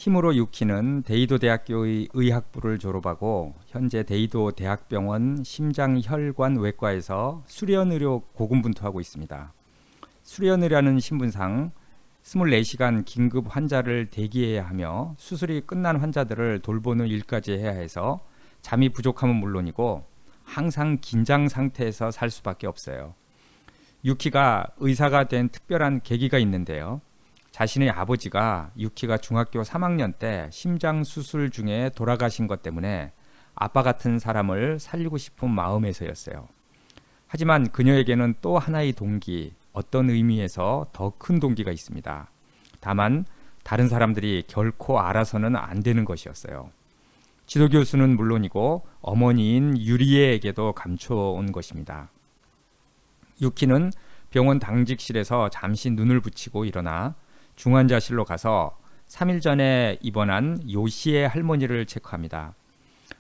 힘으로 유키는 데이도 대학교의 의학부를 졸업하고 현재 데이도 대학병원 심장혈관외과에서 수련의료 고군분투하고 있습니다. 수련의라는 신분상 24시간 긴급 환자를 대기해야 하며 수술이 끝난 환자들을 돌보는 일까지 해야 해서 잠이 부족함은 물론이고 항상 긴장 상태에서 살 수밖에 없어요. 유키가 의사가 된 특별한 계기가 있는데요. 자신의 아버지가 유키가 중학교 3학년 때 심장 수술 중에 돌아가신 것 때문에 아빠 같은 사람을 살리고 싶은 마음에서였어요. 하지만 그녀에게는 또 하나의 동기, 어떤 의미에서 더 큰 동기가 있습니다. 다만 다른 사람들이 결코 알아서는 안 되는 것이었어요. 지도교수는 물론이고 어머니인 유리에에게도 감춰온 것입니다. 유키는 병원 당직실에서 잠시 눈을 붙이고 일어나 중환자실로 가서 3일 전에 입원한 요시의 할머니를 체크합니다.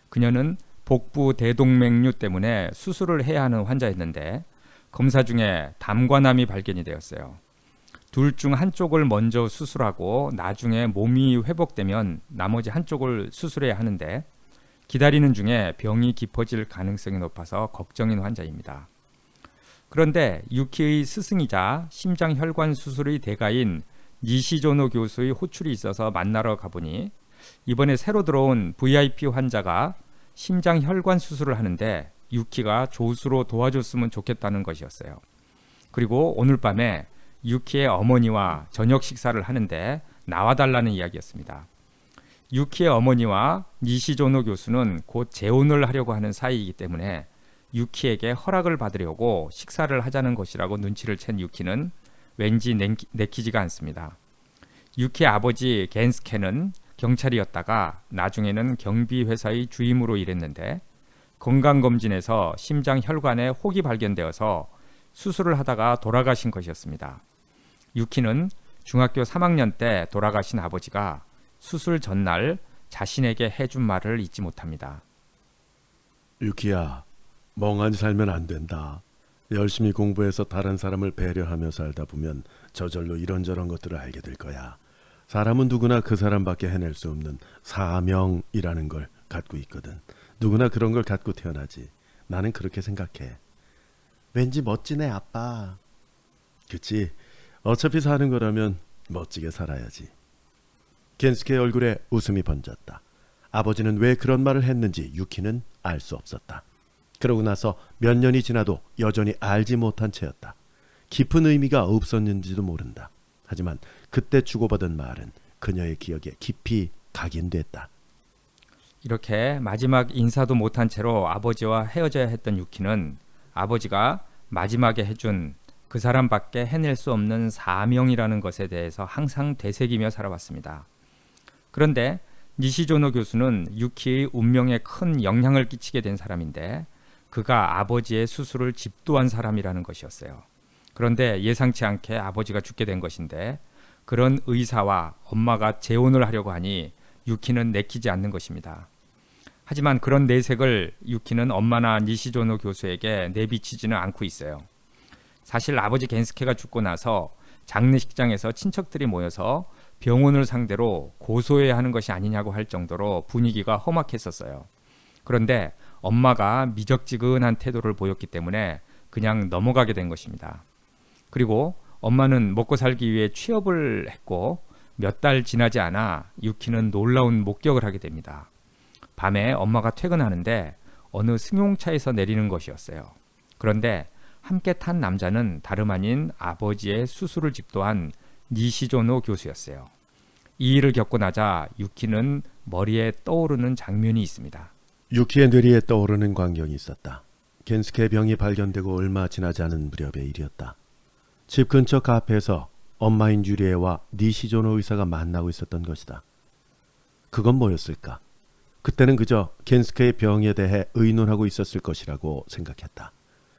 그녀는 복부 대동맥류 때문에 수술을 해야 하는 환자였는데 검사 중에 담관암이 발견이 되었어요. 둘 중 한쪽을 먼저 수술하고 나중에 몸이 회복되면 나머지 한쪽을 수술해야 하는데 기다리는 중에 병이 깊어질 가능성이 높아서 걱정인 환자입니다. 그런데 유키의 스승이자 심장혈관 수술의 대가인 니시조노 교수의 호출이 있어서 만나러 가보니 이번에 새로 들어온 VIP 환자가 심장혈관 수술을 하는데 유키가 조수로 도와줬으면 좋겠다는 것이었어요. 그리고 오늘 밤에 유키의 어머니와 저녁 식사를 하는데 나와달라는 이야기였습니다. 유키의 어머니와 니시조노 교수는 곧 재혼을 하려고 하는 사이이기 때문에 유키에게 허락을 받으려고 식사를 하자는 것이라고 눈치를 챈 유키는 왠지 내키지가 않습니다. 유키의 아버지 겐스케는 경찰이었다가 나중에는 경비회사의 주임으로 일했는데 건강검진에서 심장혈관에 혹이 발견되어서 수술을 하다가 돌아가신 것이었습니다. 유키는 중학교 3학년 때 돌아가신 아버지가 수술 전날 자신에게 해준 말을 잊지 못합니다. 유키야, 멍하니 살면 안 된다. 열심히 공부해서 다른 사람을 배려하며 살다 보면 저절로 이런저런 것들을 알게 될 거야. 사람은 누구나 그 사람밖에 해낼 수 없는 사명이라는 걸 갖고 있거든. 누구나 그런 걸 갖고 태어나지. 나는 그렇게 생각해. 왠지 멋지네, 아빠. 그치? 어차피 사는 거라면 멋지게 살아야지. 겐스케의 얼굴에 웃음이 번졌다. 아버지는 왜 그런 말을 했는지 유키는 알 수 없었다. 그러고 나서 몇 년이 지나도 여전히 알지 못한 채였다. 깊은 의미가 없었는지도 모른다. 하지만 그때 주고받은 말은 그녀의 기억에 깊이 각인됐다. 이렇게 마지막 인사도 못한 채로 아버지와 헤어져야 했던 유키는 아버지가 마지막에 해준 그 사람밖에 해낼 수 없는 사명이라는 것에 대해서 항상 되새기며 살아왔습니다. 그런데 니시조노 교수는 유키의 운명에 큰 영향을 끼치게 된 사람인데 그가 아버지의 수술을 집도한 사람이라는 것이었어요. 그런데 예상치 않게 아버지가 죽게 된 것인데 그런 의사와 엄마가 재혼을 하려고 하니 유키는 내키지 않는 것입니다. 하지만 그런 내색을 유키는 엄마나 니시조노 교수에게 내비치지는 않고 있어요. 사실 아버지 겐스케가 죽고 나서 장례식장에서 친척들이 모여서 병원을 상대로 고소해야 하는 것이 아니냐고 할 정도로 분위기가 험악했었어요. 그런데 엄마가 미적지근한 태도를 보였기 때문에 그냥 넘어가게 된 것입니다. 그리고 엄마는 먹고 살기 위해 취업을 했고 몇 달 지나지 않아 유키는 놀라운 목격을 하게 됩니다. 밤에 엄마가 퇴근하는데 어느 승용차에서 내리는 것이었어요. 그런데 함께 탄 남자는 다름 아닌 아버지의 수술을 집도한 니시조노 교수였어요. 이 일을 겪고 나자 유키는 머리에 떠오르는 장면이 있습니다. 유키의 뇌리에 떠오르는 광경이 있었다. 겐스케의 병이 발견되고 얼마 지나지 않은 무렵의 일이었다. 집 근처 카페에서 엄마인 유리에와 니시조노 의사가 만나고 있었던 것이다. 그건 뭐였을까? 그때는 그저 겐스케의 병에 대해 의논하고 있었을 것이라고 생각했다.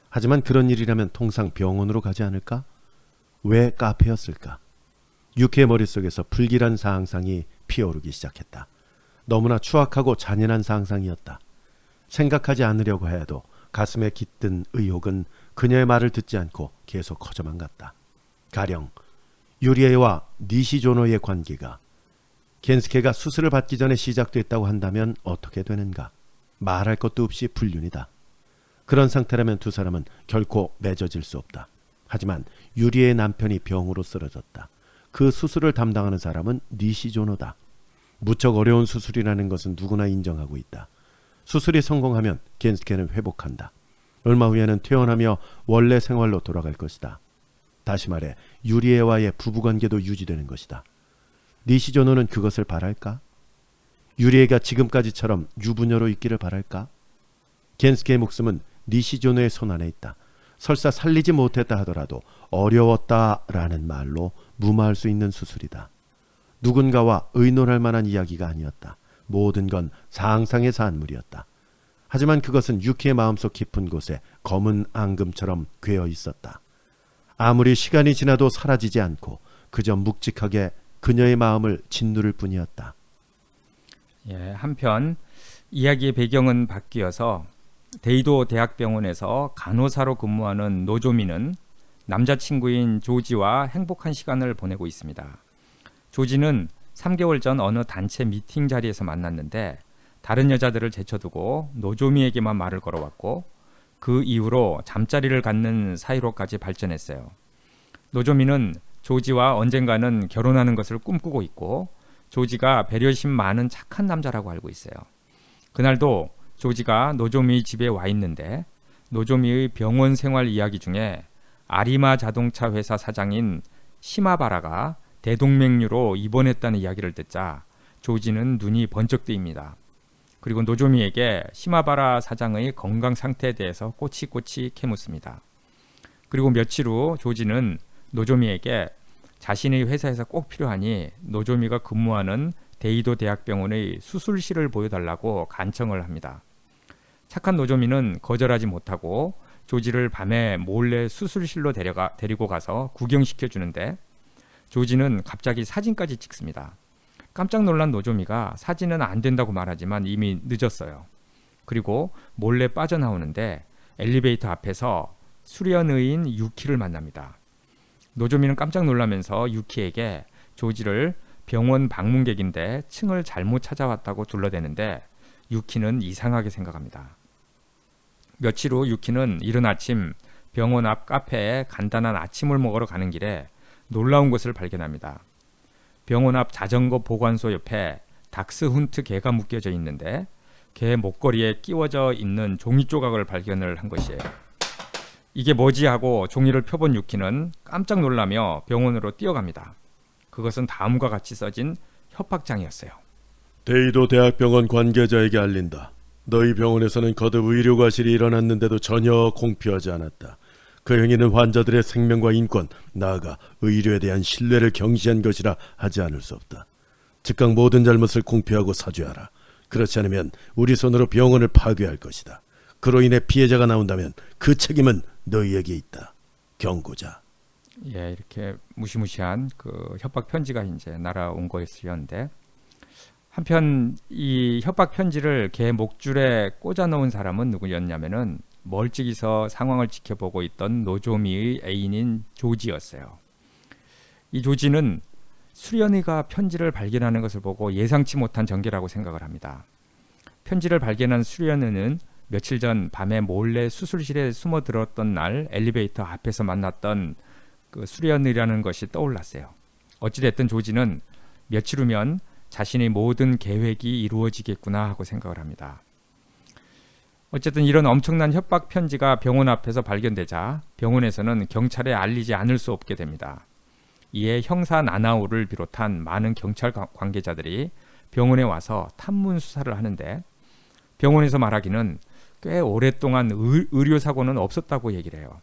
하지만 그런 일이라면 통상 병원으로 가지 않을까? 왜 카페였을까? 유키의 머릿속에서 불길한 상상이 피어오르기 시작했다. 너무나 추악하고 잔인한 상상이었다. 생각하지 않으려고 해도 가슴에 깃든 의혹은 그녀의 말을 듣지 않고 계속 커져만 갔다. 가령 유리에와 니시조노의 관계가 겐스케가 수술을 받기 전에 시작됐다고 한다면 어떻게 되는가? 말할 것도 없이 불륜이다. 그런 상태라면 두 사람은 결코 맺어질 수 없다. 하지만 유리의 남편이 병으로 쓰러졌다. 그 수술을 담당하는 사람은 니시조노다. 무척 어려운 수술이라는 것은 누구나 인정하고 있다. 수술이 성공하면 겐스케는 회복한다. 얼마 후에는 퇴원하며 원래 생활로 돌아갈 것이다. 다시 말해 유리에와의 부부관계도 유지되는 것이다. 니시조노는 그것을 바랄까? 유리에가 지금까지처럼 유부녀로 있기를 바랄까? 겐스케의 목숨은 니시조노의 손안에 있다. 설사 살리지 못했다 하더라도 어려웠다라는 말로 무마할 수 있는 수술이다. 누군가와 의논할 만한 이야기가 아니었다. 모든 건 상상의 산물이었다. 하지만 그것은 유키의 마음속 깊은 곳에 검은 앙금처럼 괴어 있었다. 아무리 시간이 지나도 사라지지 않고 그저 묵직하게 그녀의 마음을 짓누를 뿐이었다. 한편 이야기의 배경은 바뀌어서 데이도 대학병원에서 간호사로 근무하는 노조미는 남자친구인 조지와 행복한 시간을 보내고 있습니다. 조지는 3개월 전 어느 단체 미팅 자리에서 만났는데 다른 여자들을 제쳐두고 노조미에게만 말을 걸어왔고 그 이후로 잠자리를 갖는 사이로까지 발전했어요. 노조미는 조지와 언젠가는 결혼하는 것을 꿈꾸고 있고 조지가 배려심 많은 착한 남자라고 알고 있어요. 그날도 조지가 노조미 집에 와 있는데 노조미의 병원 생활 이야기 중에 아리마 자동차 회사 사장인 시마바라가 대동맥류로 입원했다는 이야기를 듣자 조지는 눈이 번쩍 뜨입니다. 그리고 노조미에게 시마바라 사장의 건강 상태에 대해서 꼬치꼬치 캐묻습니다. 그리고 며칠 후 조지는 노조미에게 자신의 회사에서 꼭 필요하니 노조미가 근무하는 데이도 대학병원의 수술실을 보여달라고 간청을 합니다. 착한 노조미는 거절하지 못하고 조지를 밤에 몰래 수술실로 데리고 가서 구경시켜 주는데 조지는 갑자기 사진까지 찍습니다. 깜짝 놀란 노조미가 사진은 안 된다고 말하지만 이미 늦었어요. 그리고 몰래 빠져나오는데 엘리베이터 앞에서 수련의인 유키를 만납니다. 노조미는 깜짝 놀라면서 유키에게 조지를 병원 방문객인데 층을 잘못 찾아왔다고 둘러대는데 유키는 이상하게 생각합니다. 며칠 후 유키는 이른 아침 병원 앞 카페에 간단한 아침을 먹으러 가는 길에 놀라운 것을 발견합니다. 병원 앞 자전거 보관소 옆에 닥스훈트 개가 묶여져 있는데 개 목걸이에 끼워져 있는 종이 조각을 발견을 한 것이에요. 이게 뭐지 하고 종이를 펴본 유키는 깜짝 놀라며 병원으로 뛰어갑니다. 그것은 다음과 같이 써진 협박장이었어요. 데이도 대학병원 관계자에게 알린다. 너희 병원에서는 거듭 의료 과실이 일어났는데도 전혀 공표하지 않았다. 그 행위는 환자들의 생명과 인권, 나아가 의료에 대한 신뢰를 경시한 것이라 하지 않을 수 없다. 즉각 모든 잘못을 공표하고 사죄하라. 그렇지 않으면 우리 손으로 병원을 파괴할 것이다. 그로 인해 피해자가 나온다면 그 책임은 너희에게 있다. 경고자. 이렇게 무시무시한 그 협박 편지가 이제 날아온 거였는데 한편 이 협박 편지를 개 목줄에 꽂아 놓은 사람은 누구였냐면은 멀찍이서 상황을 지켜보고 있던 노조미의 애인인 조지였어요. 이 조지는 수련이가 편지를 발견하는 것을 보고 예상치 못한 전개라고 생각을 합니다. 편지를 발견한 수련이는 며칠 전 밤에 몰래 수술실에 숨어들었던 날 엘리베이터 앞에서 만났던 그 수련이라는 것이 떠올랐어요. 어찌됐든 조지는 며칠 후면 자신의 모든 계획이 이루어지겠구나 하고 생각을 합니다. 어쨌든 이런 엄청난 협박 편지가 병원 앞에서 발견되자 병원에서는 경찰에 알리지 않을 수 없게 됩니다. 이에 형사 나나오를 비롯한 많은 경찰 관계자들이 병원에 와서 탐문 수사를 하는데 병원에서 말하기는 꽤 오랫동안 의료사고는 없었다고 얘기를 해요.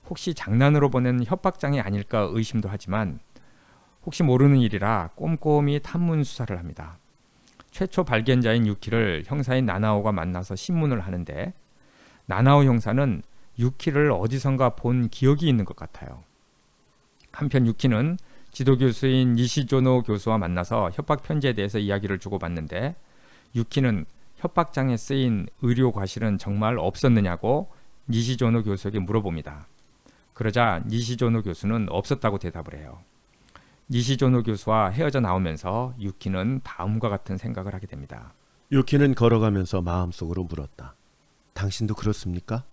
혹시 장난으로 보낸 협박장이 아닐까 의심도 하지만 혹시 모르는 일이라 꼼꼼히 탐문 수사를 합니다. 최초 발견자인 유키를 형사인 나나오가 만나서 신문을 하는데 나나오 형사는 유키를 어디선가 본 기억이 있는 것 같아요. 한편 유키는 지도교수인 니시조노 교수와 만나서 협박 편지에 대해서 이야기를 주고받는데 유키는 협박장에 쓰인 의료 과실은 정말 없었느냐고 니시조노 교수에게 물어봅니다. 그러자 니시조노 교수는 없었다고 대답을 해요. 니시조노 교수와 헤어져 나오면서 유키는 다음과 같은 생각을 하게 됩니다. 유키는 걸어가면서 마음속으로 물었다. 당신도 그렇습니까?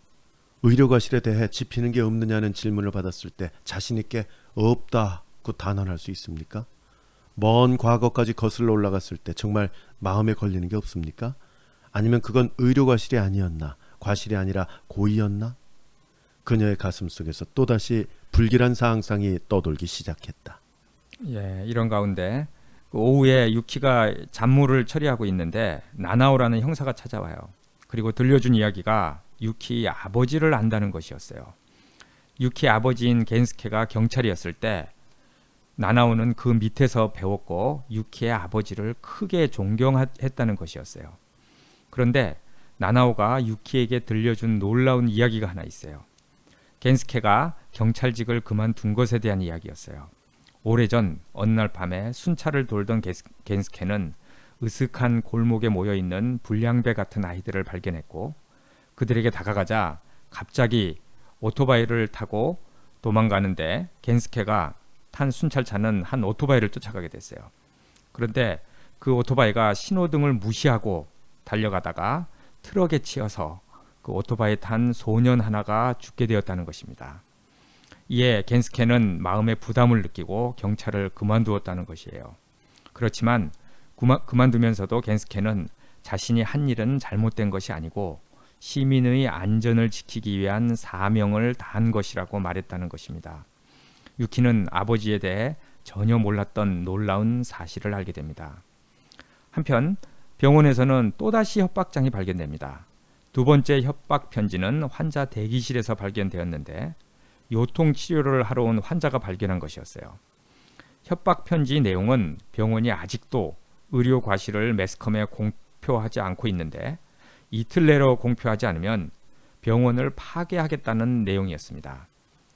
의료과실에 대해 짚히는 게 없느냐는 질문을 받았을 때 자신 있게 없다고 단언할 수 있습니까? 먼 과거까지 거슬러 올라갔을 때 정말 마음에 걸리는 게 없습니까? 아니면 그건 의료과실이 아니었나? 과실이 아니라 고의였나? 그녀의 가슴 속에서 또다시 불길한 상상이 떠돌기 시작했다. 이런 가운데 그 오후에 유키가 잡무를 처리하고 있는데 나나오라는 형사가 찾아와요. 그리고 들려준 이야기가 유키의 아버지를 안다는 것이었어요. 유키의 아버지인 겐스케가 경찰이었을 때 나나오는 그 밑에서 배웠고 유키의 아버지를 크게 존경했다는 것이었어요. 그런데 나나오가 유키에게 들려준 놀라운 이야기가 하나 있어요. 겐스케가 경찰직을 그만둔 것에 대한 이야기였어요. 오래전 어느 날 밤에 순찰을 돌던 겐스케는 으슥한 골목에 모여있는 불량배 같은 아이들을 발견했고 그들에게 다가가자 갑자기 오토바이를 타고 도망가는데 겐스케가 탄 순찰차는 한 오토바이를 쫓아가게 됐어요. 그런데 그 오토바이가 신호등을 무시하고 달려가다가 트럭에 치여서 그 오토바이에 탄 소년 하나가 죽게 되었다는 것입니다. 이에 겐스케는 마음의 부담을 느끼고 경찰을 그만두었다는 것이에요. 그렇지만 그만두면서도 겐스케는 자신이 한 일은 잘못된 것이 아니고 시민의 안전을 지키기 위한 사명을 다한 것이라고 말했다는 것입니다. 유키는 아버지에 대해 전혀 몰랐던 놀라운 사실을 알게 됩니다. 한편 병원에서는 또다시 협박장이 발견됩니다. 두 번째 협박 편지는 환자 대기실에서 발견되었는데 요통치료를 하러 온 환자가 발견한 것이었어요. 협박 편지 내용은 병원이 아직도 의료 과실을 매스컴에 공표하지 않고 있는데 이틀 내로 공표하지 않으면 병원을 파괴하겠다는 내용이었습니다.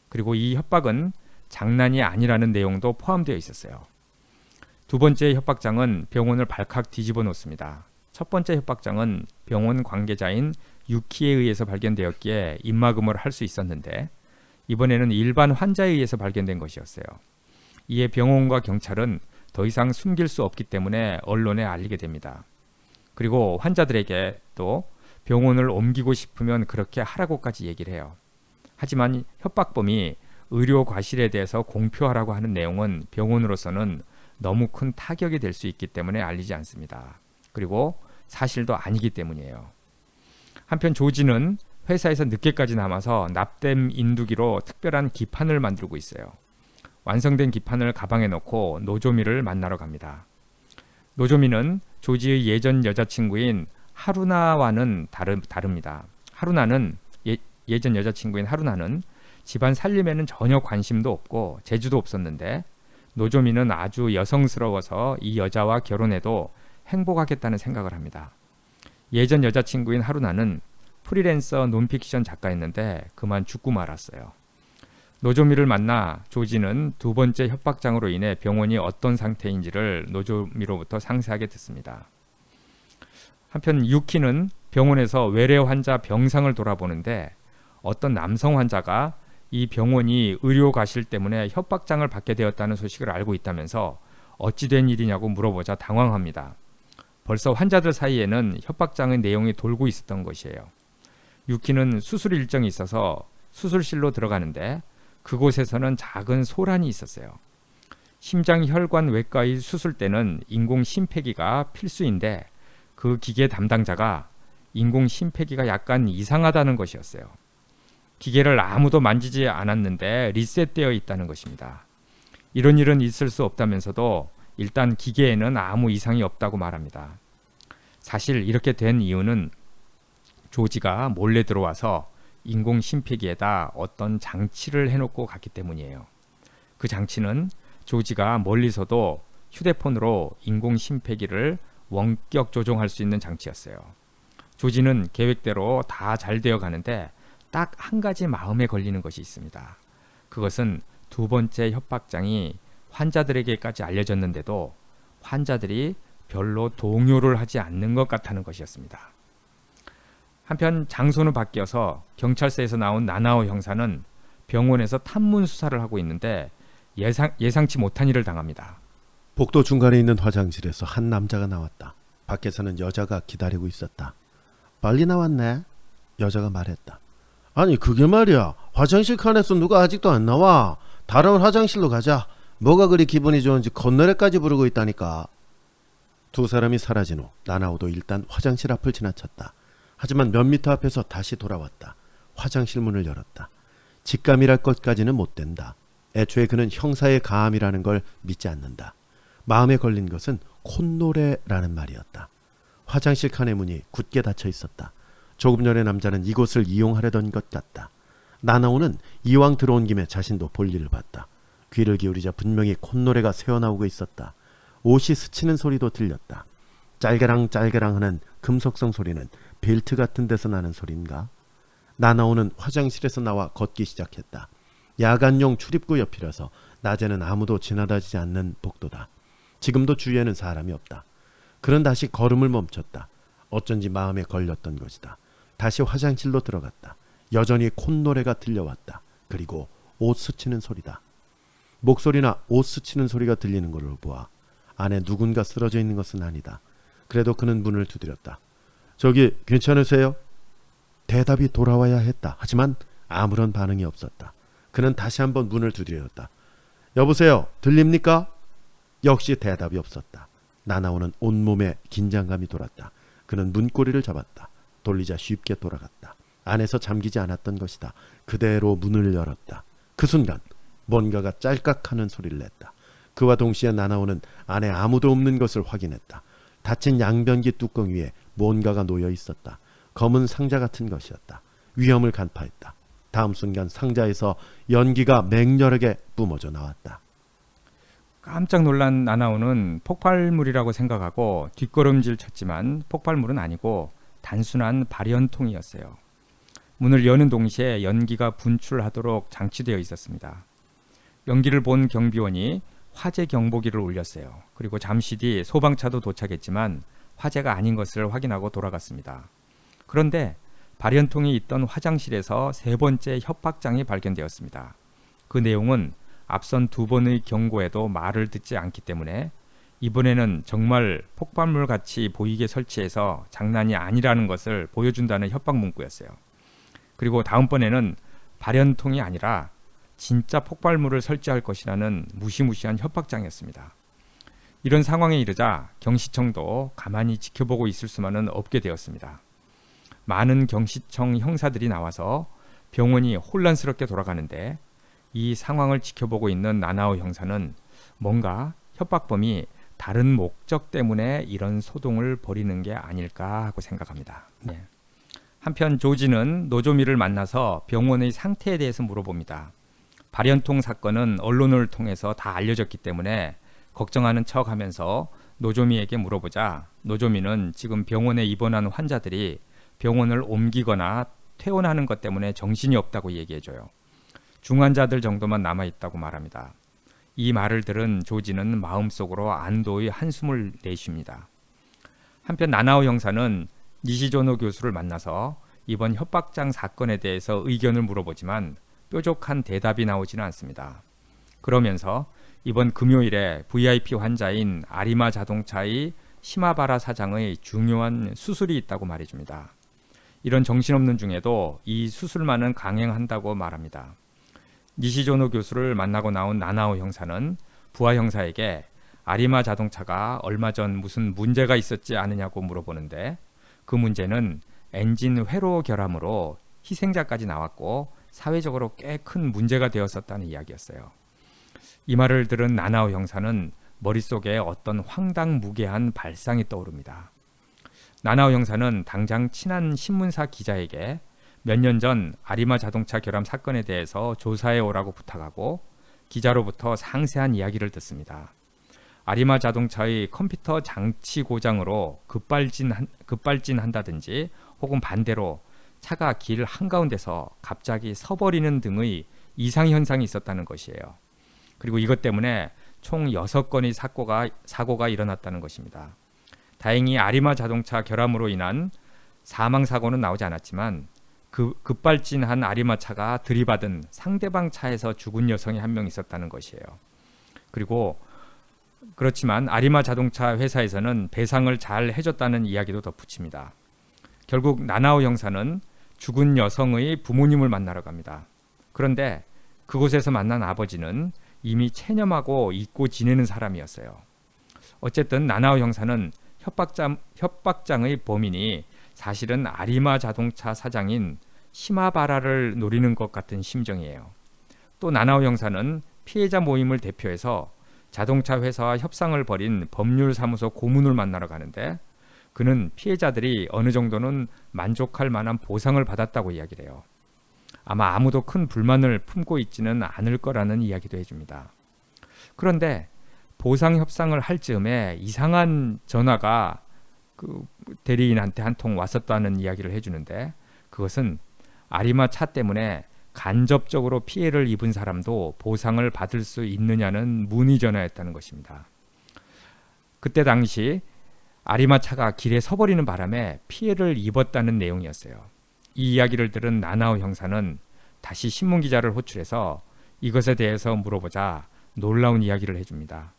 그리고 이 협박은 장난이 아니라는 내용도 포함되어 있었어요. 두 번째 협박장은 병원을 발칵 뒤집어 놓습니다. 첫 번째 협박장은 병원 관계자인 유키에 의해서 발견되었기에 입막음을 할 수 있었는데 이번에는 일반 환자에 의해서 발견된 것이었어요. 이에 병원과 경찰은 더 이상 숨길 수 없기 때문에 언론에 알리게 됩니다. 그리고 환자들에게 또 병원을 옮기고 싶으면 그렇게 하라고까지 얘기를 해요. 하지만 협박범이 의료 과실에 대해서 공표하라고 하는 내용은 병원으로서는 너무 큰 타격이 될 수 있기 때문에 알리지 않습니다. 그리고 사실도 아니기 때문이에요. 한편 조지는 회사에서 늦게까지 남아서 납땜 인두기로 특별한 기판을 만들고 있어요. 완성된 기판을 가방에 넣고 노조미를 만나러 갑니다. 노조미는 조지의 예전 여자친구인 하루나와는 다릅니다. 예전 여자친구인 하루나는 집안 살림에는 전혀 관심도 없고 재주도 없었는데 노조미는 아주 여성스러워서 이 여자와 결혼해도 행복하겠다는 생각을 합니다. 예전 여자친구인 하루나는 프리랜서 논픽션 작가였는데 그만 죽고 말았어요. 노조미를 만나 조지는 두 번째 협박장으로 인해 병원이 어떤 상태인지를 노조미로부터 상세하게 듣습니다. 한편 유키는 병원에서 외래 환자 병상을 돌아보는데 어떤 남성 환자가 이 병원이 의료 과실 때문에 협박장을 받게 되었다는 소식을 알고 있다면서 어찌 된 일이냐고 물어보자 당황합니다. 벌써 환자들 사이에는 협박장의 내용이 돌고 있었던 것이에요. 유키는 수술 일정이 있어서 수술실로 들어가는데 그곳에서는 작은 소란이 있었어요. 심장혈관 외과의 수술 때는 인공 심폐기가 필수인데 그 기계 담당자가 인공 심폐기가 약간 이상하다는 것이었어요. 기계를 아무도 만지지 않았는데 리셋되어 있다는 것입니다. 이런 일은 있을 수 없다면서도 일단 기계에는 아무 이상이 없다고 말합니다. 사실 이렇게 된 이유는 조지가 몰래 들어와서 인공 심폐기에다 어떤 장치를 해놓고 갔기 때문이에요. 그 장치는 조지가 멀리서도 휴대폰으로 인공 심폐기를 원격 조종할 수 있는 장치였어요. 조지는 계획대로 다 잘 되어 가는데 딱 한 가지 마음에 걸리는 것이 있습니다. 그것은 두 번째 협박장이 환자들에게까지 알려졌는데도 환자들이 별로 동요를 하지 않는 것 같다는 것이었습니다. 한편 장소는 바뀌어서 경찰서에서 나온 나나오 형사는 병원에서 탐문 수사를 하고 있는데 예상치 못한 일을 당합니다. 복도 중간에 있는 화장실에서 한 남자가 나왔다. 밖에서는 여자가 기다리고 있었다. 빨리 나왔네. 여자가 말했다. 아니 그게 말이야. 화장실 칸에서 누가 아직도 안 나와. 다른 화장실로 가자. 뭐가 그리 기분이 좋은지 콧노래까지 부르고 있다니까. 두 사람이 사라진 후 나나오도 일단 화장실 앞을 지나쳤다. 하지만 몇 미터 앞에서 다시 돌아왔다. 화장실 문을 열었다. 직감이랄 것까지는 못 된다. 애초에 그는 형사의 가함이라는 걸 믿지 않는다. 마음에 걸린 것은 콧노래라는 말이었다. 화장실 칸의 문이 굳게 닫혀 있었다. 조금 전에 남자는 이곳을 이용하려던 것 같다. 나나오는 이왕 들어온 김에 자신도 볼일을 봤다. 귀를 기울이자 분명히 콧노래가 새어나오고 있었다. 옷이 스치는 소리도 들렸다. 짤개랑 짤개랑 하는 금속성 소리는 벨트 같은 데서 나는 소린가? 나나오는 화장실에서 나와 걷기 시작했다. 야간용 출입구 옆이라서 낮에는 아무도 지나다니지 않는 복도다. 지금도 주위에는 사람이 없다. 그는 다시 걸음을 멈췄다. 어쩐지 마음에 걸렸던 것이다. 다시 화장실로 들어갔다. 여전히 콧노래가 들려왔다. 그리고 옷 스치는 소리다. 목소리나 옷 스치는 소리가 들리는 걸로 보아 안에 누군가 쓰러져 있는 것은 아니다. 그래도 그는 문을 두드렸다. 저기 괜찮으세요? 대답이 돌아와야 했다. 하지만 아무런 반응이 없었다. 그는 다시 한번 문을 두드렸다. 여보세요? 들립니까? 역시 대답이 없었다. 나나오는 온몸에 긴장감이 돌았다. 그는 문고리를 잡았다. 돌리자 쉽게 돌아갔다. 안에서 잠기지 않았던 것이다. 그대로 문을 열었다. 그 순간 뭔가가 짤깍하는 소리를 냈다. 그와 동시에 나나오는 안에 아무도 없는 것을 확인했다. 닫힌 양변기 뚜껑 위에 뭔가가 놓여 있었다. 검은 상자 같은 것이었다. 위험을 간파했다. 다음 순간 상자에서 연기가 맹렬하게 뿜어져 나왔다. 깜짝 놀란 나나오는 폭발물이라고 생각하고 뒷걸음질 쳤지만 폭발물은 아니고 단순한 발연통이었어요. 문을 여는 동시에 연기가 분출하도록 장치되어 있었습니다. 연기를 본 경비원이 화재 경보기를 울렸어요. 그리고 잠시 뒤 소방차도 도착했지만 화재가 아닌 것을 확인하고 돌아갔습니다. 그런데 발연통이 있던 화장실에서 세 번째 협박장이 발견되었습니다. 그 내용은 앞선 두 번의 경고에도 말을 듣지 않기 때문에 이번에는 정말 폭발물 같이 보이게 설치해서 장난이 아니라는 것을 보여준다는 협박 문구였어요. 그리고 다음번에는 발연통이 아니라 진짜 폭발물을 설치할 것이라는 무시무시한 협박장이었습니다. 이런 상황에 이르자 경시청도 가만히 지켜보고 있을 수만은 없게 되었습니다. 많은 경시청 형사들이 나와서 병원이 혼란스럽게 돌아가는데 이 상황을 지켜보고 있는 나나오 형사는 뭔가 협박범이 다른 목적 때문에 이런 소동을 벌이는 게 아닐까 하고 생각합니다. 네. 한편 조지는 노조미를 만나서 병원의 상태에 대해서 물어봅니다. 발연통 사건은 언론을 통해서 다 알려졌기 때문에 걱정하는 척하면서 노조미에게 물어보자 노조미는 지금 병원에 입원한 환자들이 병원을 옮기거나 퇴원하는 것 때문에 정신이 없다고 얘기해줘요. 중환자들 정도만 남아있다고 말합니다. 이 말을 들은 조지는 마음속으로 안도의 한숨을 내쉽니다. 한편 나나오 형사는 니시조노 교수를 만나서 이번 협박장 사건에 대해서 의견을 물어보지만 뾰족한 대답이 나오지는 않습니다. 그러면서 이번 금요일에 VIP 환자인 아리마 자동차의 시마바라 사장의 중요한 수술이 있다고 말해줍니다. 이런 정신없는 중에도 이 수술만은 강행한다고 말합니다. 니시조노 교수를 만나고 나온 나나오 형사는 부하 형사에게 아리마 자동차가 얼마 전 무슨 문제가 있었지 않느냐고 물어보는데 그 문제는 엔진 회로 결함으로 희생자까지 나왔고 사회적으로 꽤 큰 문제가 되었었다는 이야기였어요. 이 말을 들은 나나오 형사는 머릿속에 어떤 황당무계한 발상이 떠오릅니다. 나나오 형사는 당장 친한 신문사 기자에게 몇 년 전 아리마 자동차 결함 사건에 대해서 조사해 오라고 부탁하고 기자로부터 상세한 이야기를 듣습니다. 아리마 자동차의 컴퓨터 장치 고장으로 급발진한다든지 혹은 반대로 차가 길 한가운데서 갑자기 서버리는 등의 이상 현상이 있었다는 것이에요. 그리고 이것 때문에 총 6건의 사고가 일어났다는 것입니다. 다행히 아리마 자동차 결함으로 인한 사망사고는 나오지 않았지만 급발진한 아리마 차가 들이받은 상대방 차에서 죽은 여성이 한 명 있었다는 것이에요. 그리고 그렇지만 아리마 자동차 회사에서는 배상을 잘 해줬다는 이야기도 덧붙입니다. 결국 나나오 형사는 죽은 여성의 부모님을 만나러 갑니다. 그런데 그곳에서 만난 아버지는 이미 체념하고 잊고 지내는 사람이었어요. 어쨌든 나나오 형사는 협박장의 범인이 사실은 아리마 자동차 사장인 시마바라를 노리는 것 같은 심정이에요. 또 나나오 형사는 피해자 모임을 대표해서 자동차 회사와 협상을 벌인 법률사무소 고문을 만나러 가는데 그는 피해자들이 어느 정도는 만족할 만한 보상을 받았다고 이야기를 해요. 아마 아무도 큰 불만을 품고 있지는 않을 거라는 이야기도 해줍니다. 그런데 보상 협상을 할 즈음에 이상한 전화가 그 대리인한테 한 통 왔었다는 이야기를 해주는데 그것은 아리마 차 때문에 간접적으로 피해를 입은 사람도 보상을 받을 수 있느냐는 문의 전화였다는 것입니다. 그때 당시 아리마 차가 길에 서버리는 바람에 피해를 입었다는 내용이었어요. 이 이야기를 들은 나나오 형사는 다시 신문기자를 호출해서 이것에 대해서 물어보자 놀라운 이야기를 해줍니다.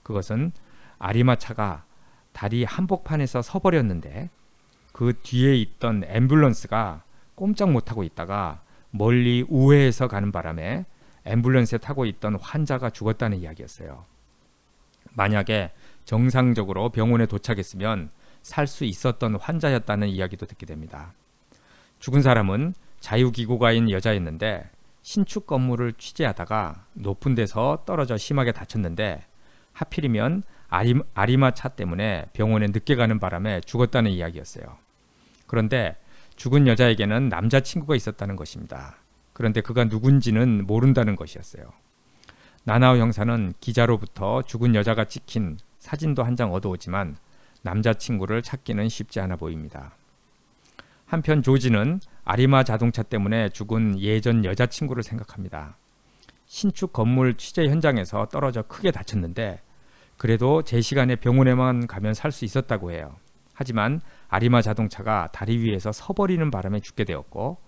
그것은 아리마 차가 다리 한복판에서 서버렸는데 그 뒤에 있던 앰뷸런스가 꼼짝 못하고 있다가 멀리 우회해서 가는 바람에 앰뷸런스에 타고 있던 환자가 죽었다는 이야기였어요. 만약에 정상적으로 병원에 도착했으면 살 수 있었던 환자였다는 이야기도 듣게 됩니다. 죽은 사람은 자유기고가인 여자였는데 신축 건물을 취재하다가 높은 데서 떨어져 심하게 다쳤는데 하필이면 아리마 차 때문에 병원에 늦게 가는 바람에 죽었다는 이야기였어요. 그런데 죽은 여자에게는 남자친구가 있었다는 것입니다. 그런데 그가 누군지는 모른다는 것이었어요. 나나오 형사는 기자로부터 죽은 여자가 찍힌 사진도 한 장 얻어오지만 남자친구를 찾기는 쉽지 않아 보입니다. 한편 조지는 아리마 자동차 때문에 죽은 예전 여자친구를 생각합니다. 신축 건물 취재 현장에서 떨어져 크게 다쳤는데 그래도 제 시간에 병원에만 가면 살 수 있었다고 해요. 하지만 아리마 자동차가 다리 위에서 서버리는 바람에 죽게 되었고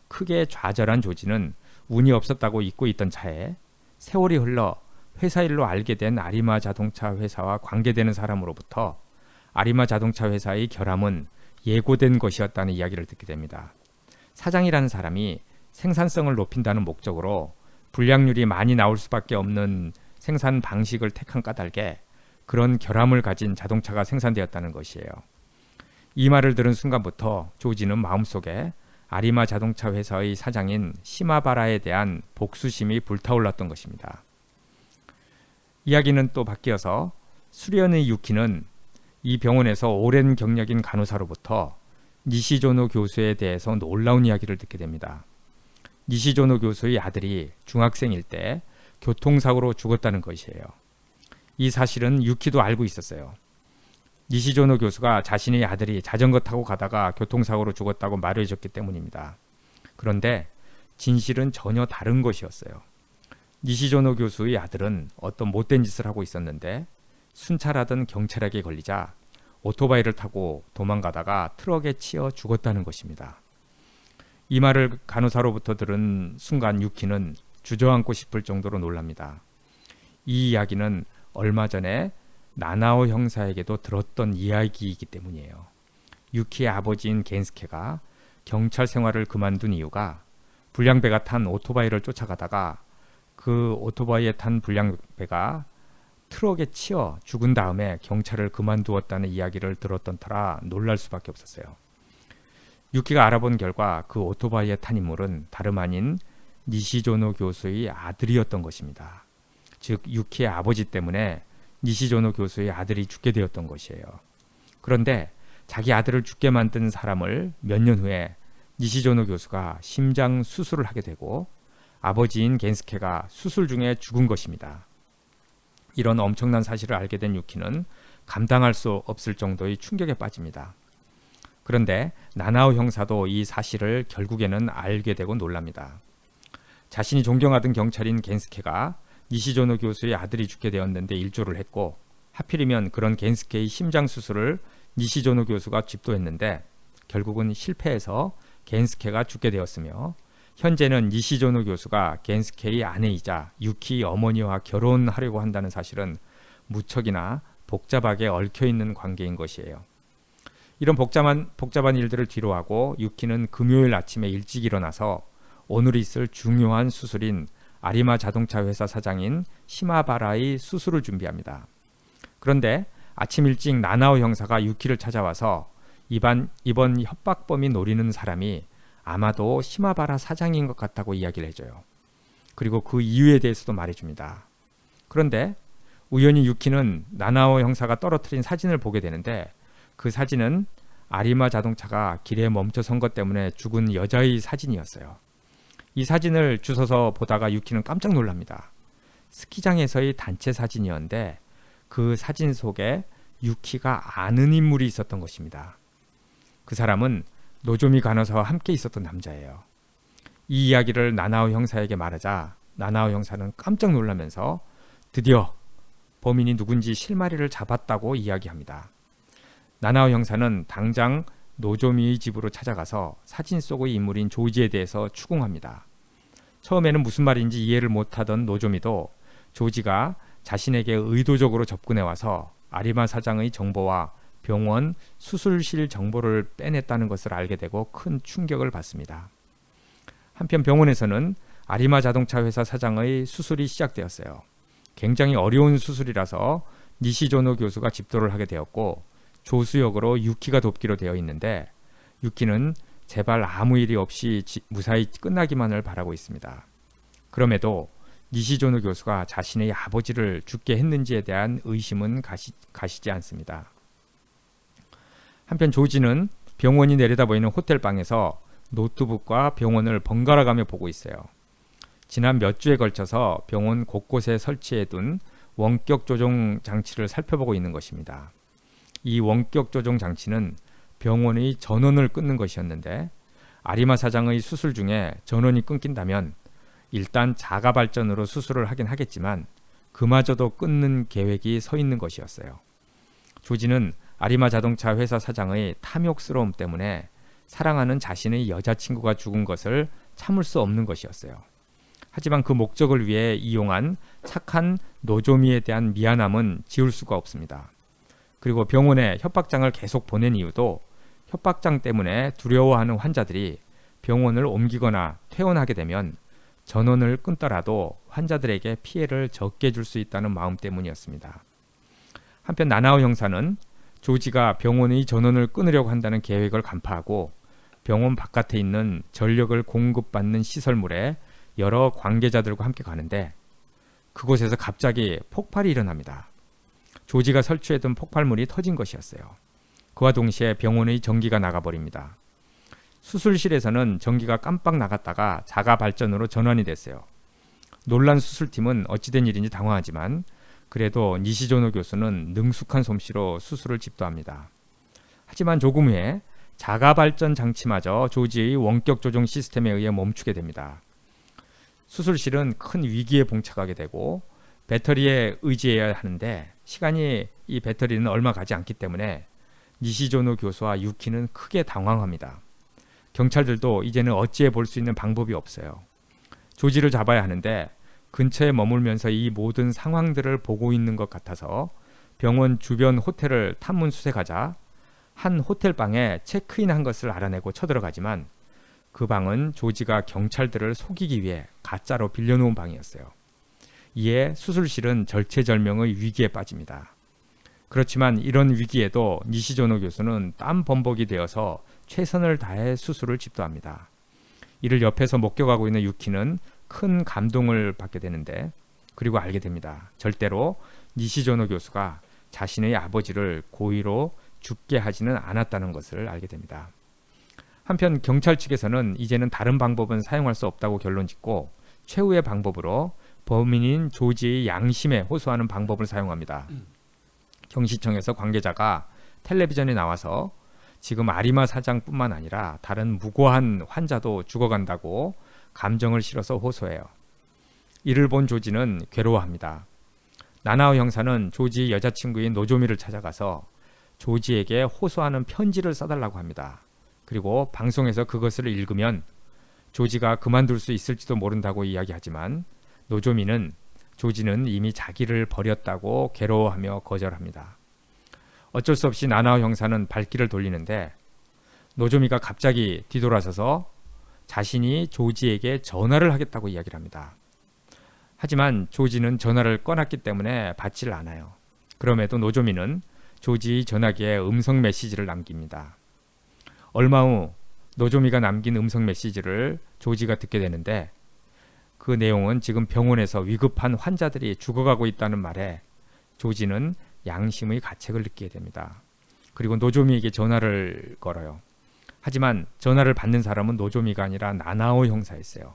크게 좌절한 조지는 운이 없었다고 잊고 있던 차에 세월이 흘러 회사 일로 알게 된 아리마 자동차 회사와 관계되는 사람으로부터 아리마 자동차 회사의 결함은 예고된 것이었다는 이야기를 듣게 됩니다. 사장이라는 사람이 생산성을 높인다는 목적으로 불량률이 많이 나올 수밖에 없는 생산 방식을 택한 까닭에 그런 결함을 가진 자동차가 생산되었다는 것이에요. 이 말을 들은 순간부터 조지는 마음속에 아리마 자동차 회사의 사장인 시마바라에 대한 복수심이 불타올랐던 것입니다. 이야기는 또 바뀌어서 수련의 유키는 이 병원에서 오랜 경력인 간호사로부터 니시조노 교수에 대해서 놀라운 이야기를 듣게 됩니다. 니시조노 교수의 아들이 중학생일 때 교통사고로 죽었다는 것이에요. 이 사실은 유키도 알고 있었어요. 니시조노 교수가 자신의 아들이 자전거 타고 가다가 교통사고로 죽었다고 말해줬기 때문입니다. 그런데 진실은 전혀 다른 것이었어요. 니시조노 교수의 아들은 어떤 못된 짓을 하고 있었는데 순찰하던 경찰에게 걸리자 오토바이를 타고 도망가다가 트럭에 치여 죽었다는 것입니다. 이 말을 간호사로부터 들은 순간 유키는 주저앉고 싶을 정도로 놀랍니다. 이 이야기는 얼마 전에 나나오 형사에게도 들었던 이야기이기 때문이에요. 유키의 아버지인 겐스케가 경찰 생활을 그만둔 이유가 불량배가 탄 오토바이를 쫓아가다가 그 오토바이에 탄 불량배가 트럭에 치여 죽은 다음에 경찰을 그만두었다는 이야기를 들었던 터라 놀랄 수밖에 없었어요. 유키가 알아본 결과 그 오토바이에 탄 인물은 다름 아닌 니시조노 교수의 아들이었던 것입니다. 즉 유키의 아버지 때문에 니시조노 교수의 아들이 죽게 되었던 것이에요. 그런데 자기 아들을 죽게 만든 사람을 몇 년 후에 니시조노 교수가 심장 수술을 하게 되고 아버지인 겐스케가 수술 중에 죽은 것입니다. 이런 엄청난 사실을 알게 된 유키는 감당할 수 없을 정도의 충격에 빠집니다. 그런데 나나오 형사도 이 사실을 결국에는 알게 되고 놀랍니다. 자신이 존경하던 경찰인 겐스케가 니시조노 교수의 아들이 죽게 되었는데 일조를 했고 하필이면 그런 겐스케의 심장 수술을 니시조노 교수가 집도했는데 결국은 실패해서 겐스케가 죽게 되었으며 현재는 니시조노 교수가 겐스케의 아내이자 유키 어머니와 결혼하려고 한다는 사실은 무척이나 복잡하게 얽혀있는 관계인 것이에요. 이런 복잡한 일들을 뒤로하고 유키는 금요일 아침에 일찍 일어나서 오늘 있을 중요한 수술인 아리마 자동차 회사 사장인 시마바라의 수술을 준비합니다. 그런데 아침 일찍 나나오 형사가 유키를 찾아와서 이번 협박범이 노리는 사람이 아마도 시마바라 사장인 것 같다고 이야기를 해줘요. 그리고 그 이유에 대해서도 말해줍니다. 그런데 우연히 유키는 나나오 형사가 떨어뜨린 사진을 보게 되는데 그 사진은 아리마 자동차가 길에 멈춰선 것 때문에 죽은 여자의 사진이었어요. 이 사진을 주워서 보다가 유키는 깜짝 놀랍니다. 스키장에서의 단체 사진이었는데 그 사진 속에 유키가 아는 인물이 있었던 것입니다. 그 사람은 노조미 간호사와 함께 있었던 남자예요. 이 이야기를 나나오 형사에게 말하자 나나오 형사는 깜짝 놀라면서 드디어 범인이 누군지 실마리를 잡았다고 이야기합니다. 나나오 형사는 당장 노조미의 집으로 찾아가서 사진 속의 인물인 조지에 대해서 추궁합니다. 처음에는 무슨 말인지 이해를 못하던 노조미도 조지가 자신에게 의도적으로 접근해 와서 아리마 사장의 정보와 병원, 수술실 정보를 빼냈다는 것을 알게 되고 큰 충격을 받습니다. 한편 병원에서는 아리마 자동차 회사 사장의 수술이 시작되었어요. 굉장히 어려운 수술이라서 니시조노 교수가 집도를 하게 되었고 조수 역으로 유키가 돕기로 되어 있는데 유키는 제발 아무 일이 없이 무사히 끝나기만을 바라고 있습니다. 그럼에도 니시조노 교수가 자신의 아버지를 죽게 했는지에 대한 의심은 가시지 않습니다. 한편 조지는 병원이 내려다보이는 호텔방에서 노트북과 병원을 번갈아가며 보고 있어요. 지난 몇 주에 걸쳐서 병원 곳곳에 설치해둔 원격 조종 장치를 살펴보고 있는 것입니다. 이 원격 조종 장치는 병원의 전원을 끊는 것이었는데 아리마 사장의 수술 중에 전원이 끊긴다면 일단 자가 발전으로 수술을 하긴 하겠지만 그마저도 끊는 계획이 서 있는 것이었어요. 조지는 아리마 자동차 회사 사장의 탐욕스러움 때문에 사랑하는 자신의 여자친구가 죽은 것을 참을 수 없는 것이었어요. 하지만 그 목적을 위해 이용한 착한 노조미에 대한 미안함은 지울 수가 없습니다. 그리고 병원에 협박장을 계속 보낸 이유도 협박장 때문에 두려워하는 환자들이 병원을 옮기거나 퇴원하게 되면 전원을 끊더라도 환자들에게 피해를 적게 줄 수 있다는 마음 때문이었습니다. 한편 나나오 형사는 조지가 병원의 전원을 끊으려고 한다는 계획을 간파하고 병원 바깥에 있는 전력을 공급받는 시설물에 여러 관계자들과 함께 가는데 그곳에서 갑자기 폭발이 일어납니다. 조지가 설치해둔 폭발물이 터진 것이었어요. 그와 동시에 병원의 전기가 나가버립니다. 수술실에서는 전기가 깜빡 나갔다가 자가 발전으로 전환이 됐어요. 놀란 수술팀은 어찌된 일인지 당황하지만 그래도 니시조노 교수는 능숙한 솜씨로 수술을 집도합니다. 하지만 조금 후에 자가 발전 장치마저 조지의 원격 조종 시스템에 의해 멈추게 됩니다. 수술실은 큰 위기에 봉착하게 되고 배터리에 의지해야 하는데 시간이 이 배터리는 얼마 가지 않기 때문에 니시조노 교수와 유키는 크게 당황합니다. 경찰들도 이제는 어찌해 볼 수 있는 방법이 없어요. 조지를 잡아야 하는데 근처에 머물면서 이 모든 상황들을 보고 있는 것 같아서 병원 주변 호텔을 탐문 수색하자 한 호텔방에 체크인한 것을 알아내고 쳐들어가지만 그 방은 조지가 경찰들을 속이기 위해 가짜로 빌려놓은 방이었어요. 이에 수술실은 절체절명의 위기에 빠집니다. 그렇지만 이런 위기에도 니시조노 교수는 땀 범벅이 되어서 최선을 다해 수술을 집도합니다. 이를 옆에서 목격하고 있는 유키는 큰 감동을 받게 되는데 그리고 알게 됩니다. 절대로 니시조노 교수가 자신의 아버지를 고의로 죽게 하지는 않았다는 것을 알게 됩니다. 한편 경찰 측에서는 이제는 다른 방법은 사용할 수 없다고 결론짓고 최후의 방법으로 범인인 조지의 양심에 호소하는 방법을 사용합니다. 경시청에서 관계자가 텔레비전에 나와서 지금 아리마 사장뿐만 아니라 다른 무고한 환자도 죽어간다고 감정을 실어서 호소해요. 이를 본 조지는 괴로워합니다. 나나오 형사는 조지의 여자친구인 노조미를 찾아가서 조지에게 호소하는 편지를 써달라고 합니다. 그리고 방송에서 그것을 읽으면 조지가 그만둘 수 있을지도 모른다고 이야기하지만 노조미는 조지는 이미 자기를 버렸다고 괴로워하며 거절합니다. 어쩔 수 없이 나나오 형사는 발길을 돌리는데 노조미가 갑자기 뒤돌아서서 자신이 조지에게 전화를 하겠다고 이야기를 합니다. 하지만 조지는 전화를 꺼놨기 때문에 받지를 않아요. 그럼에도 노조미는 조지의 전화기에 음성 메시지를 남깁니다. 얼마 후 노조미가 남긴 음성 메시지를 조지가 듣게 되는데 그 내용은 지금 병원에서 위급한 환자들이 죽어가고 있다는 말에 조지는 양심의 가책을 느끼게 됩니다. 그리고 노조미에게 전화를 걸어요. 하지만 전화를 받는 사람은 노조미가 아니라 나나오 형사였어요.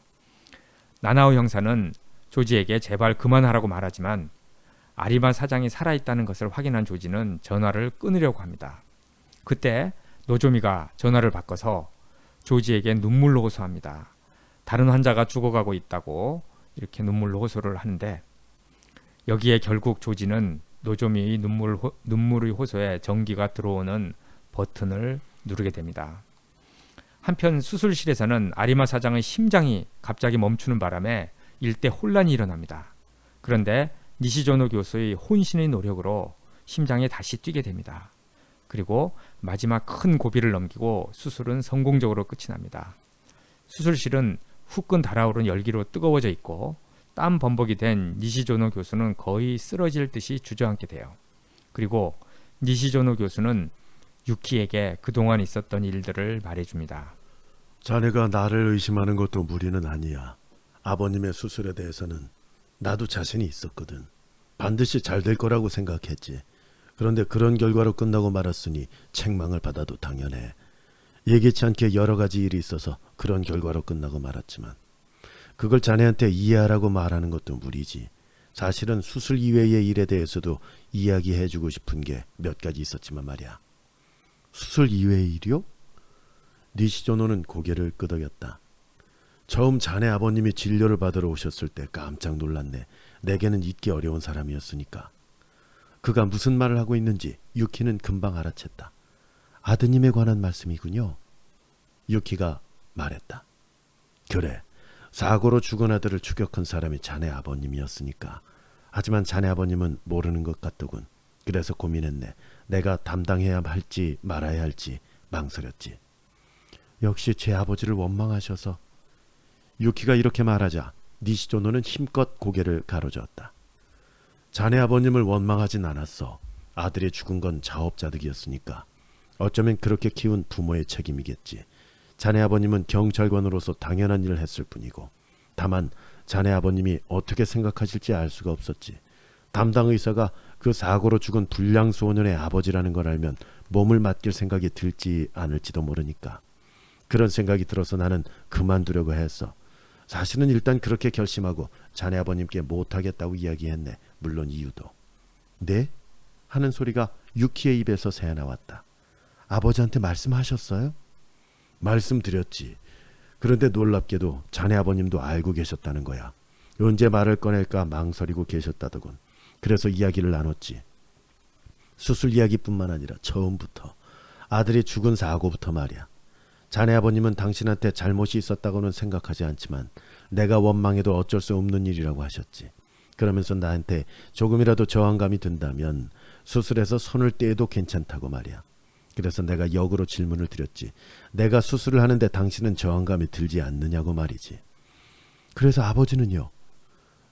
나나오 형사는 조지에게 제발 그만하라고 말하지만 아리마 사장이 살아있다는 것을 확인한 조지는 전화를 끊으려고 합니다. 그때 노조미가 전화를 바꿔서 조지에게 눈물로 호소합니다. 다른 환자가 죽어가고 있다고 이렇게 눈물로 호소를 하는데 여기에 결국 조지는 노조미의 눈물의 호소에 전기가 들어오는 버튼을 누르게 됩니다. 한편 수술실에서는 아리마 사장의 심장이 갑자기 멈추는 바람에 일대 혼란이 일어납니다. 그런데 니시조노 교수의 혼신의 노력으로 심장이 다시 뛰게 됩니다. 그리고 마지막 큰 고비를 넘기고 수술은 성공적으로 끝이 납니다. 수술실은 후끈 달아오른 열기로 뜨거워져 있고 땀 범벅이 된 니시조노 교수는 거의 쓰러질 듯이 주저앉게 돼요. 그리고 니시조노 교수는 유키에게 그동안 있었던 일들을 말해줍니다. 자네가 나를 의심하는 것도 무리는 아니야. 아버님의 수술에 대해서는 나도 자신이 있었거든. 반드시 잘 될 거라고 생각했지. 그런데 그런 결과로 끝나고 말았으니 책망을 받아도 당연해. 예기치 않게 여러 가지 일이 있어서 그런 결과로 끝나고 말았지만 그걸 자네한테 이해하라고 말하는 것도 무리지. 사실은 수술 이외의 일에 대해서도 이야기해주고 싶은 게 몇 가지 있었지만 말이야. 수술 이외의 일이요? 니시조노는 고개를 끄덕였다. 처음 자네 아버님이 진료를 받으러 오셨을 때 깜짝 놀랐네. 내게는 잊기 어려운 사람이었으니까. 그가 무슨 말을 하고 있는지 유키는 금방 알아챘다. 아드님에 관한 말씀이군요. 유키가 말했다. 그래, 사고로 죽은 아들을 추격한 사람이 자네 아버님이었으니까. 하지만 자네 아버님은 모르는 것 같더군. 그래서 고민했네. 내가 담당해야 할지 말아야 할지 망설였지. 역시 제 아버지를 원망하셔서. 유키가 이렇게 말하자 니시조노는 힘껏 고개를 가로저었다. 자네 아버님을 원망하진 않았어. 아들이 죽은 건 자업자득이었으니까. 어쩌면 그렇게 키운 부모의 책임이겠지. 자네 아버님은 경찰관으로서 당연한 일을 했을 뿐이고. 다만 자네 아버님이 어떻게 생각하실지 알 수가 없었지. 담당 의사가 그 사고로 죽은 불량 소년의 아버지라는 걸 알면 몸을 맡길 생각이 들지 않을지도 모르니까. 그런 생각이 들어서 나는 그만두려고 했어. 사실은 일단 그렇게 결심하고 자네 아버님께 못하겠다고 이야기했네. 물론 이유도. 네? 하는 소리가 유키의 입에서 새어나왔다. 아버지한테 말씀하셨어요? 말씀드렸지. 그런데 놀랍게도 자네 아버님도 알고 계셨다는 거야. 언제 말을 꺼낼까 망설이고 계셨다더군. 그래서 이야기를 나눴지. 수술 이야기뿐만 아니라 처음부터. 아들이 죽은 사고부터 말이야. 자네 아버님은 당신한테 잘못이 있었다고는 생각하지 않지만 내가 원망해도 어쩔 수 없는 일이라고 하셨지. 그러면서 나한테 조금이라도 저항감이 든다면 수술에서 손을 떼도 괜찮다고 말이야. 그래서 내가 역으로 질문을 드렸지. 내가 수술을 하는데 당신은 저항감이 들지 않느냐고 말이지. 그래서 아버지는요?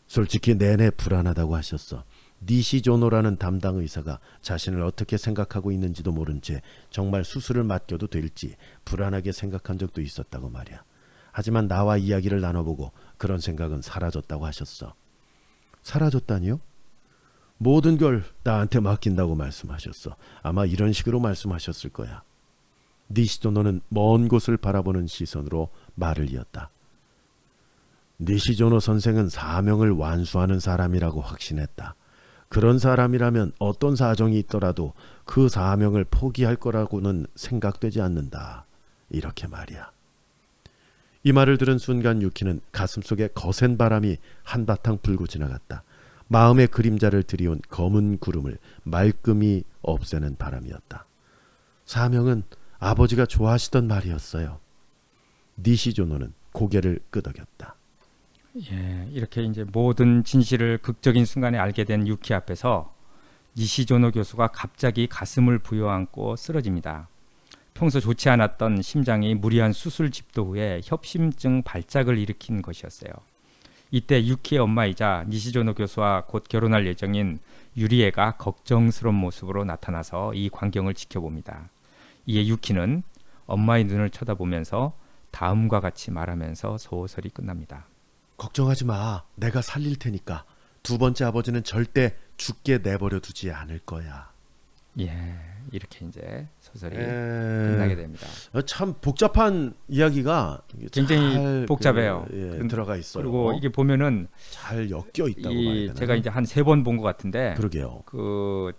솔직히 내내 불안하다고 하셨어. 니시조노라는 담당 의사가 자신을 어떻게 생각하고 있는지도 모른 채 정말 수술을 맡겨도 될지 불안하게 생각한 적도 있었다고 말이야. 하지만 나와 이야기를 나눠보고 그런 생각은 사라졌다고 하셨어. 사라졌다니요? 모든 걸 나한테 맡긴다고 말씀하셨어. 아마 이런 식으로 말씀하셨을 거야. 니시조노는 먼 곳을 바라보는 시선으로 말을 이었다. 니시조노 선생은 사명을 완수하는 사람이라고 확신했다. 그런 사람이라면 어떤 사정이 있더라도 그 사명을 포기할 거라고는 생각되지 않는다. 이렇게 말이야. 이 말을 들은 순간 유키는 가슴속에 거센 바람이 한바탕 불고 지나갔다. 마음의 그림자를 들이온 검은 구름을 말끔히 없애는 바람이었다. 사명은 아버지가 좋아하시던 말이었어요. 니시조노는 고개를 끄덕였다. 예, 이렇게 이제 모든 진실을 극적인 순간에 알게 된 유키 앞에서 니시조노 교수가 갑자기 가슴을 부여안고 쓰러집니다. 평소 좋지 않았던 심장이 무리한 수술 집도 후에 협심증 발작을 일으킨 것이었어요. 이때 유키의 엄마이자 니시조노 교수와 곧 결혼할 예정인 유리에가 걱정스러운 모습으로 나타나서 이 광경을 지켜봅니다. 이에 유키는 엄마의 눈을 쳐다보면서 다음과 같이 말하면서 소설이 끝납니다. 걱정하지 마. 내가 살릴 테니까. 두 번째 아버지는 절대 죽게 내버려 두지 않을 거야. 예, 이렇게 이제 소설이 끝나게 됩니다. 참 복잡한 이야기가 굉장히 잘 복잡해요. 들어가 있어요. 그리고 이게 보면은 잘 엮여 있다고 봐야 되나요? 제가 이제 한 3번 본 것 같은데 그러게요. 그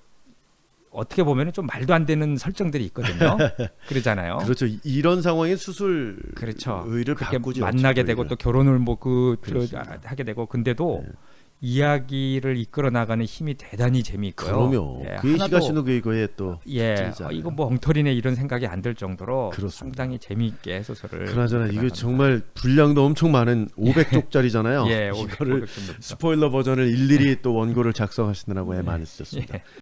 어떻게 보면은 좀 말도 안 되는 설정들이 있거든요. 그러잖아요. 그렇죠. 이런 상황에 수술 그렇죠. 의를 그렇게 바꾸지 만나게 어찌 되고 우리가. 또 결혼을 뭐 그렇습니다. 하게 되고 근데도 네. 이야기를 이끌어 나가는 힘이 대단히 재미있고요. 그럼요. 예, 그이시가 씨는 그거에 또 예, 찔리잖아요. 이거 뭐 엉터리네 이런 생각이 안 들 정도로 그렇습니다. 상당히 재미있게 소설을 그나저나 이거 나갑니다. 정말 분량도 엄청 많은 500쪽짜리잖아요. 예, 이거를 500 정도. 스포일러 버전을 일일이 또 원고를 작성하시느라고 애 많이 쓰셨습니다.